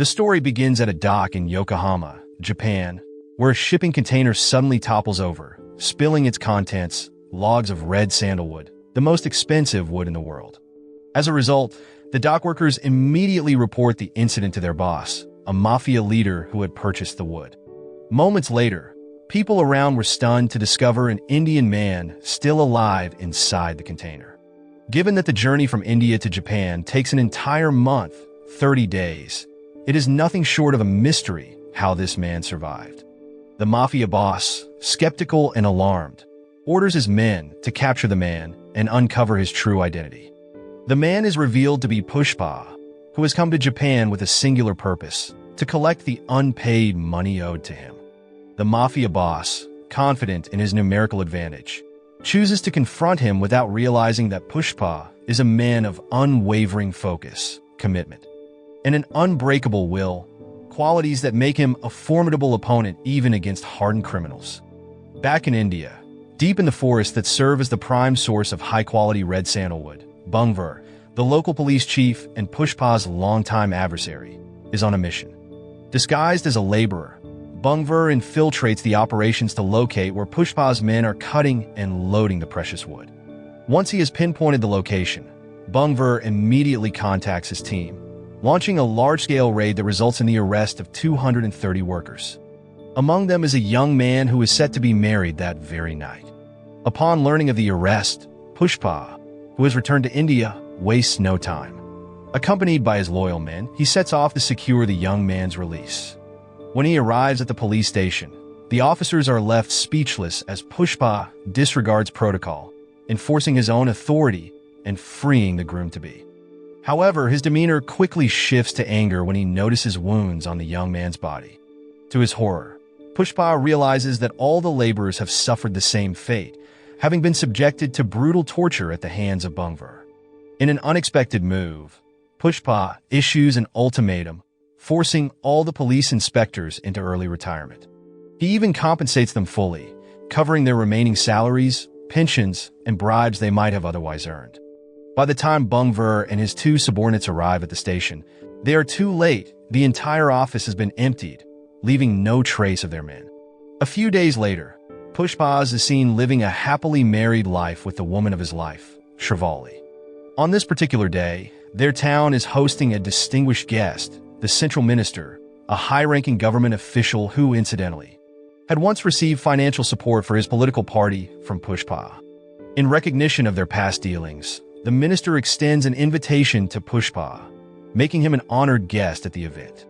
The story begins at a dock in Yokohama, Japan, where a shipping container suddenly topples over, spilling its contents, logs of red sandalwood, the most expensive wood in the world. As a result, the dockworkers immediately report the incident to their boss, a mafia leader who had purchased the wood. Moments later, people around were stunned to discover an Indian man still alive inside the container. Given that the journey from India to Japan takes an entire month, 30 days, it is nothing short of a mystery how this man survived. The mafia boss, skeptical and alarmed, orders his men to capture the man and uncover his true identity. The man is revealed to be Pushpa, who has come to Japan with a singular purpose: to collect the unpaid money owed to him. The mafia boss, confident in his numerical advantage, chooses to confront him without realizing that Pushpa is a man of unwavering focus, commitment, and an unbreakable will, qualities that make him a formidable opponent even against hardened criminals. Back in India, deep in the forests that serve as the prime source of high-quality red sandalwood, Bungver, the local police chief and Pushpa's longtime adversary, is on a mission. Disguised as a laborer, Bungver infiltrates the operations to locate where Pushpa's men are cutting and loading the precious wood. Once he has pinpointed the location, Bungver immediately contacts his team, launching a large-scale raid that results in the arrest of 230 workers. Among them is a young man who is set to be married that very night. Upon learning of the arrest, Pushpa, who has returned to India, wastes no time. Accompanied by his loyal men, he sets off to secure the young man's release. When he arrives at the police station, the officers are left speechless as Pushpa disregards protocol, enforcing his own authority and freeing the groom-to-be. However, his demeanor quickly shifts to anger when he notices wounds on the young man's body. To his horror, Pushpa realizes that all the laborers have suffered the same fate, having been subjected to brutal torture at the hands of Bungver. In an unexpected move, Pushpa issues an ultimatum, forcing all the police inspectors into early retirement. He even compensates them fully, covering their remaining salaries, pensions, and bribes they might have otherwise earned. By the time Bungver and his two subordinates arrive at the station, they are too late. The entire office has been emptied, leaving no trace of their men. A few days later, Pushpa is seen living a happily married life with the woman of his life, Shekhawat. On this particular day, their town is hosting a distinguished guest, the central minister, a high-ranking government official who, incidentally, had once received financial support for his political party from Pushpa. In recognition of their past dealings, the minister extends an invitation to Pushpa, making him an honored guest at the event.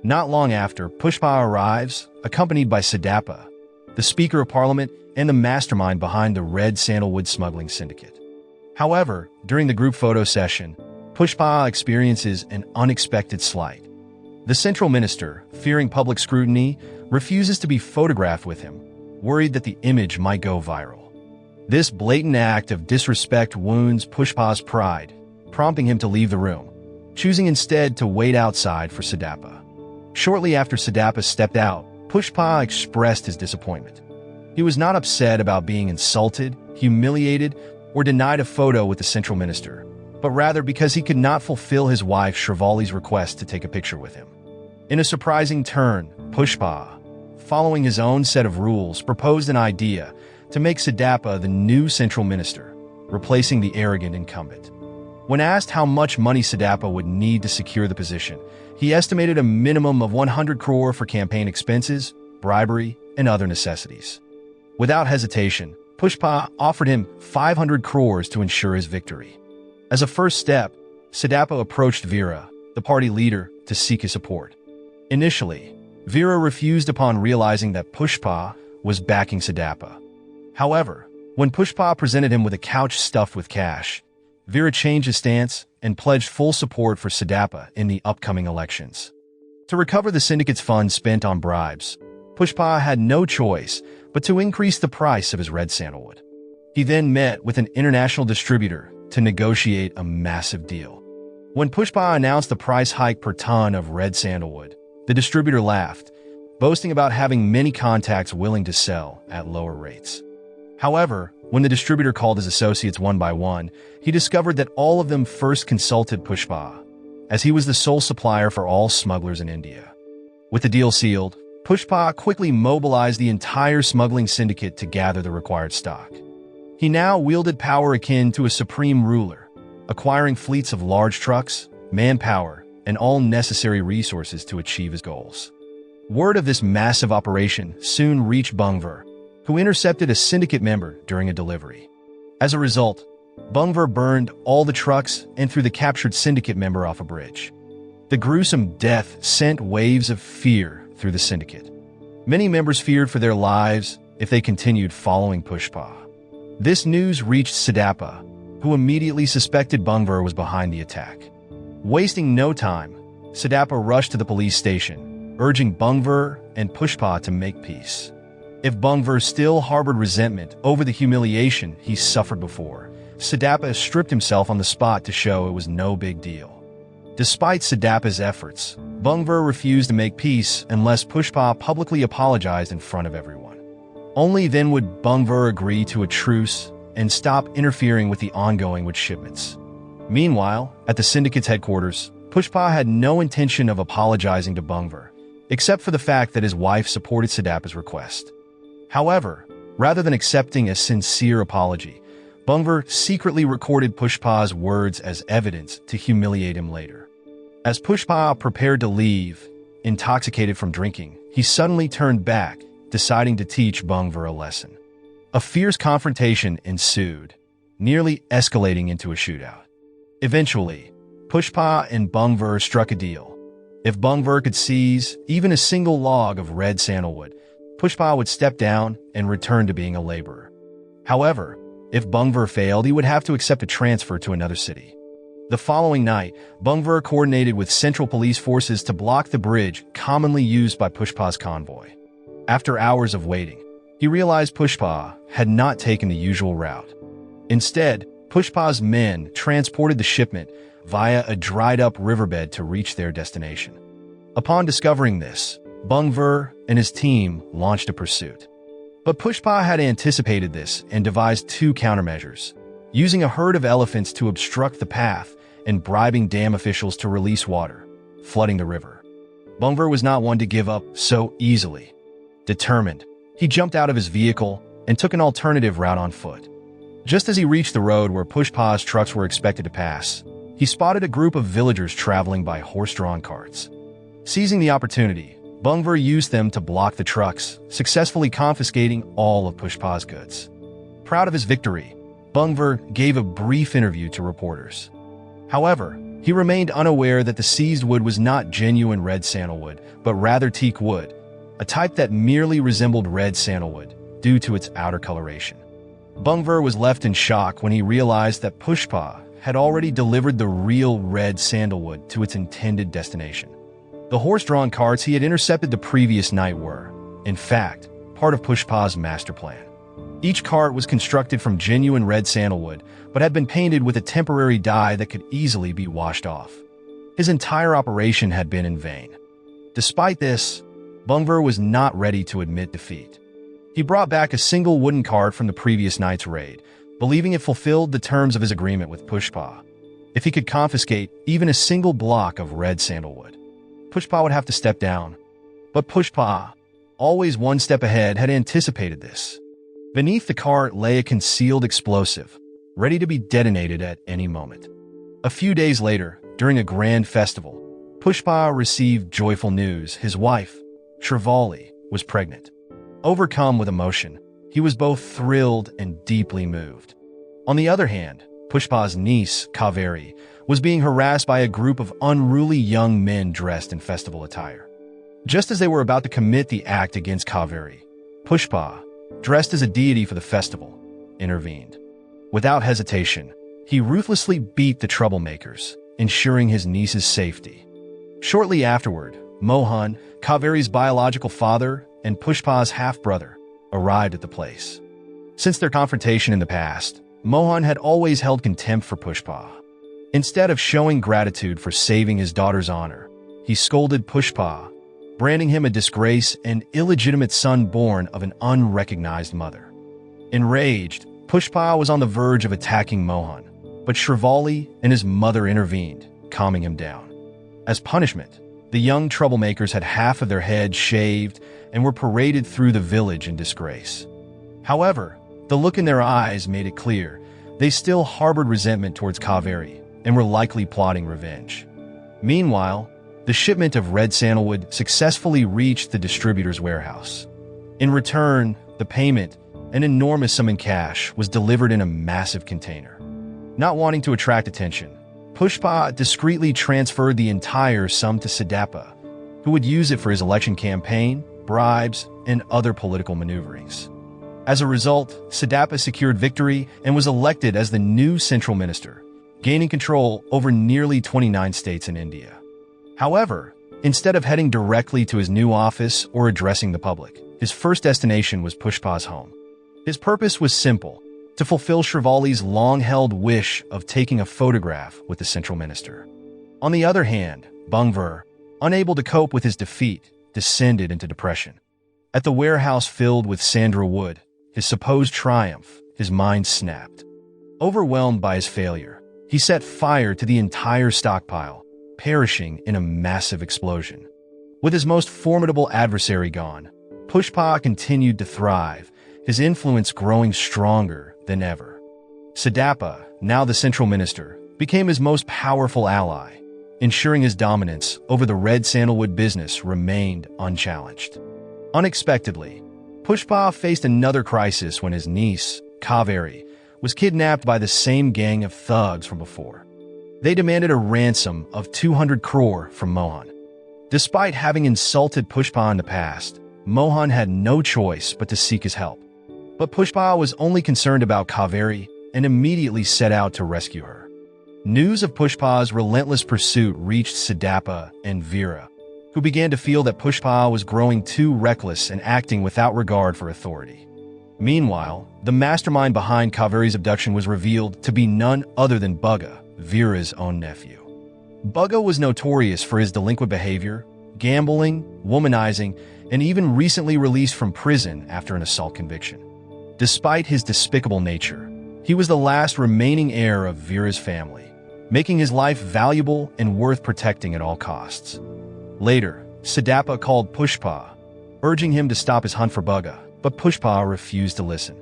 Not long after, Pushpa arrives, accompanied by Siddhappa, the Speaker of Parliament and the mastermind behind the red sandalwood smuggling syndicate. However, during the group photo session, Pushpa experiences an unexpected slight. The central minister, fearing public scrutiny, refuses to be photographed with him, worried that the image might go viral. This blatant act of disrespect wounds Pushpa's pride, prompting him to leave the room, choosing instead to wait outside for Siddhappa. Shortly after Siddhappa stepped out, Pushpa expressed his disappointment. He was not upset about being insulted, humiliated, or denied a photo with the central minister, but rather because he could not fulfill his wife Shekhawat's request to take a picture with him. In a surprising turn, Pushpa, following his own set of rules, proposed an idea to make Siddhappa the new central minister, replacing the arrogant incumbent. When asked how much money Siddhappa would need to secure the position, he estimated a minimum of 100 crore for campaign expenses, bribery, and other necessities. Without hesitation, Pushpa offered him 500 crores to ensure his victory. As a first step, Siddhappa approached Veera, the party leader, to seek his support. Initially, Veera refused upon realizing that Pushpa was backing Siddhappa. However, when Pushpa presented him with a couch stuffed with cash, Veera changed his stance and pledged full support for Siddhappa in the upcoming elections. To recover the syndicate's funds spent on bribes, Pushpa had no choice but to increase the price of his red sandalwood. He then met with an international distributor to negotiate a massive deal. When Pushpa announced the price hike per ton of red sandalwood, the distributor laughed, boasting about having many contacts willing to sell at lower rates. However, when the distributor called his associates one by one, he discovered that all of them first consulted Pushpa, as he was the sole supplier for all smugglers in India. With the deal sealed, Pushpa quickly mobilized the entire smuggling syndicate to gather the required stock. He now wielded power akin to a supreme ruler, acquiring fleets of large trucks, manpower, and all necessary resources to achieve his goals. Word of this massive operation soon reached Bungver, who intercepted a syndicate member during a delivery. As a result, Bungver burned all the trucks and threw the captured syndicate member off a bridge. The gruesome death sent waves of fear through the syndicate. Many members feared for their lives if they continued following Pushpa. This news reached Siddhappa, who immediately suspected Bungver was behind the attack. Wasting no time, Siddhappa rushed to the police station, urging Bungver and Pushpa to make peace. If Bungver still harbored resentment over the humiliation he suffered before, Siddhappa stripped himself on the spot to show it was no big deal. Despite Siddhappa's efforts, Bungver refused to make peace unless Pushpa publicly apologized in front of everyone. Only then would Bungver agree to a truce and stop interfering with the ongoing wood shipments. Meanwhile, at the syndicate's headquarters, Pushpa had no intention of apologizing to Bungver, except for the fact that his wife supported Siddhappa's request. However, rather than accepting a sincere apology, Bungver secretly recorded Pushpa's words as evidence to humiliate him later. As Pushpa prepared to leave, intoxicated from drinking, he suddenly turned back, deciding to teach Bungver a lesson. A fierce confrontation ensued, nearly escalating into a shootout. Eventually, Pushpa and Bungver struck a deal. If Bungver could seize even a single log of red sandalwood, Pushpa would step down and return to being a laborer. However, if Bungver failed, he would have to accept a transfer to another city. The following night, Bungver coordinated with Central Police forces to block the bridge commonly used by Pushpa's convoy. After hours of waiting, he realized Pushpa had not taken the usual route. Instead, Pushpa's men transported the shipment via a dried-up riverbed to reach their destination. Upon discovering this, Bungver and his team launched a pursuit. But Pushpa had anticipated this and devised two countermeasures, using a herd of elephants to obstruct the path and bribing dam officials to release water, flooding the river. Bungver was not one to give up so easily. Determined, he jumped out of his vehicle and took an alternative route on foot. Just as he reached the road where Pushpa's trucks were expected to pass, he spotted a group of villagers traveling by horse-drawn carts. Seizing the opportunity, Bungver used them to block the trucks, successfully confiscating all of Pushpa's goods. Proud of his victory, Bungver gave a brief interview to reporters. However, he remained unaware that the seized wood was not genuine red sandalwood, but rather teak wood, a type that merely resembled red sandalwood due to its outer coloration. Bungver was left in shock when he realized that Pushpa had already delivered the real red sandalwood to its intended destination. The horse-drawn carts he had intercepted the previous night were, in fact, part of Pushpa's master plan. Each cart was constructed from genuine red sandalwood, but had been painted with a temporary dye that could easily be washed off. His entire operation had been in vain. Despite this, Bungver was not ready to admit defeat. He brought back a single wooden cart from the previous night's raid, believing it fulfilled the terms of his agreement with Pushpa. If he could confiscate even a single block of red sandalwood, Pushpa would have to step down. But Pushpa, always one step ahead, had anticipated this. Beneath the cart lay a concealed explosive, ready to be detonated at any moment. A few days later, during a grand festival, Pushpa received joyful news. His wife, Shekhawat, was pregnant. Overcome with emotion, he was both thrilled and deeply moved. On the other hand, Pushpa's niece, Kaveri, was being harassed by a group of unruly young men dressed in festival attire. Just as they were about to commit the act against Kaveri, Pushpa, dressed as a deity for the festival, intervened. Without hesitation, he ruthlessly beat the troublemakers, ensuring his niece's safety. Shortly afterward, Mohan, Kaveri's biological father, and Pushpa's half-brother arrived at the place. Since their confrontation in the past, Mohan had always held contempt for Pushpa. Instead of showing gratitude for saving his daughter's honor, he scolded Pushpa, branding him a disgrace and illegitimate son born of an unrecognized mother. Enraged, Pushpa was on the verge of attacking Mohan, but Shekhawat and his mother intervened, calming him down. As punishment, the young troublemakers had half of their heads shaved and were paraded through the village in disgrace. However, the look in their eyes made it clear they still harbored resentment towards Kaveri and were likely plotting revenge. Meanwhile, the shipment of red sandalwood successfully reached the distributor's warehouse. In return, the payment, an enormous sum in cash, was delivered in a massive container. Not wanting to attract attention, Pushpa discreetly transferred the entire sum to Siddhappa, who would use it for his election campaign, bribes, and other political maneuverings. As a result, Siddhappa secured victory and was elected as the new central minister, gaining control over nearly 29 states in India. However, instead of heading directly to his new office or addressing the public, his first destination was Pushpa's home. His purpose was simple: to fulfill Shravali's long-held wish of taking a photograph with the central minister. On the other hand, Bungver, unable to cope with his defeat, descended into depression. At the warehouse filled with sandalwood, his supposed triumph, his mind snapped. Overwhelmed by his failure, he set fire to the entire stockpile, perishing in a massive explosion. With his most formidable adversary gone, Pushpa continued to thrive, his influence growing stronger than ever. Siddhappa, now the central minister, became his most powerful ally, ensuring his dominance over the red sandalwood business remained unchallenged. Unexpectedly, Pushpa faced another crisis when his niece, Kaveri, was kidnapped by the same gang of thugs from before. They demanded a ransom of 200 crore from Mohan. Despite having insulted Pushpa in the past, Mohan had no choice but to seek his help. But Pushpa was only concerned about Kaveri and immediately set out to rescue her. News of Pushpa's relentless pursuit reached Siddhappa and Veera, who began to feel that Pushpa was growing too reckless and acting without regard for authority. Meanwhile, the mastermind behind Kaveri's abduction was revealed to be none other than Bugga, Veera's own nephew. Bugga was notorious for his delinquent behavior, gambling, womanizing, and even recently released from prison after an assault conviction. Despite his despicable nature, he was the last remaining heir of Veera's family, making his life valuable and worth protecting at all costs. Later, Siddhappa called Pushpa, urging him to stop his hunt for Bugga, but Pushpa refused to listen.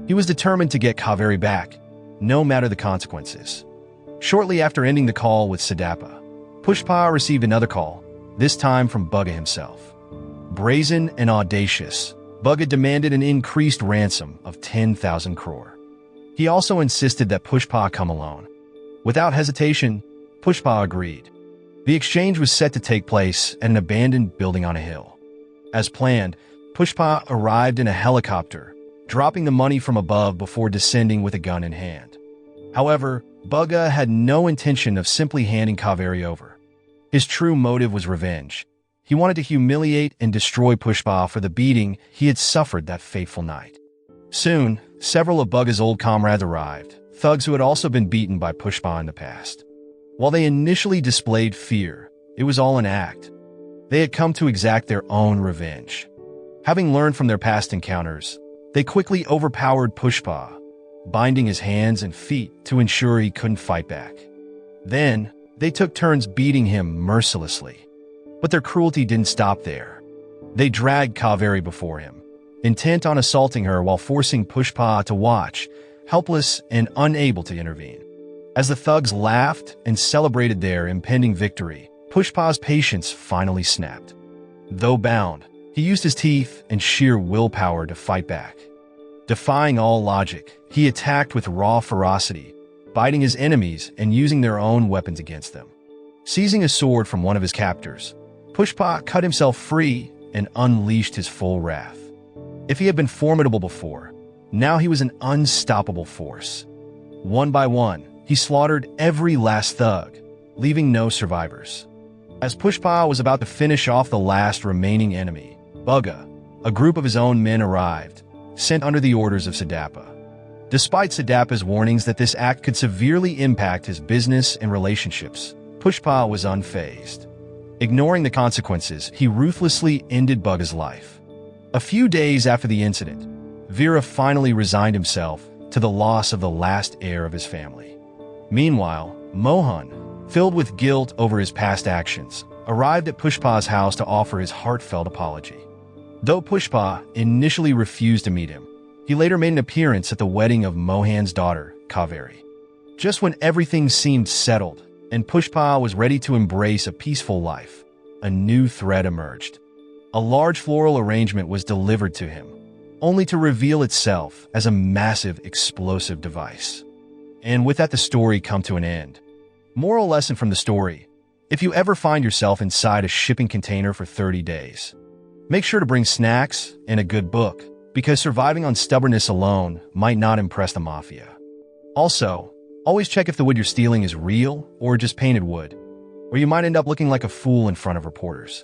He was determined to get Kaveri back, no matter the consequences. Shortly after ending the call with Siddhappa, Pushpa received another call, this time from Bugga himself. Brazen and audacious, Bugga demanded an increased ransom of 10,000 crore. He also insisted that Pushpa come alone. Without hesitation, Pushpa agreed. The exchange was set to take place at an abandoned building on a hill. As planned, Pushpa arrived in a helicopter, dropping the money from above before descending with a gun in hand. However, Bugga had no intention of simply handing Kaveri over. His true motive was revenge. He wanted to humiliate and destroy Pushpa for the beating he had suffered that fateful night. Soon, several of Bugga's old comrades arrived, thugs who had also been beaten by Pushpa in the past. While they initially displayed fear, it was all an act. They had come to exact their own revenge. Having learned from their past encounters, they quickly overpowered Pushpa, binding his hands and feet to ensure he couldn't fight back. Then, they took turns beating him mercilessly. But their cruelty didn't stop there. They dragged Kaveri before him, intent on assaulting her while forcing Pushpa to watch, helpless and unable to intervene. As the thugs laughed and celebrated their impending victory, Pushpa's patience finally snapped. Though bound, he used his teeth and sheer willpower to fight back. Defying all logic, he attacked with raw ferocity, biting his enemies and using their own weapons against them. Seizing a sword from one of his captors, Pushpa cut himself free and unleashed his full wrath. If he had been formidable before, now he was an unstoppable force. One by one, he slaughtered every last thug, leaving no survivors. As Pushpa was about to finish off the last remaining enemy, Bugga, a group of his own men arrived, sent under the orders of Siddhappa. Despite Siddhappa's warnings that this act could severely impact his business and relationships, Pushpa was unfazed. Ignoring the consequences, he ruthlessly ended Bugga's life. A few days after the incident, Veera finally resigned himself to the loss of the last heir of his family. Meanwhile, Mohan, filled with guilt over his past actions, arrived at Pushpa's house to offer his heartfelt apology. Though Pushpa initially refused to meet him, he later made an appearance at the wedding of Mohan's daughter, Kaveri. Just when everything seemed settled and Pushpa was ready to embrace a peaceful life, a new threat emerged. A large floral arrangement was delivered to him, only to reveal itself as a massive explosive device. And with that, the story come to an end. Moral lesson from the story: if you ever find yourself inside a shipping container for 30 days, make sure to bring snacks and a good book, because surviving on stubbornness alone might not impress the mafia. Also, always check if the wood you're stealing is real or just painted wood, or you might end up looking like a fool in front of reporters.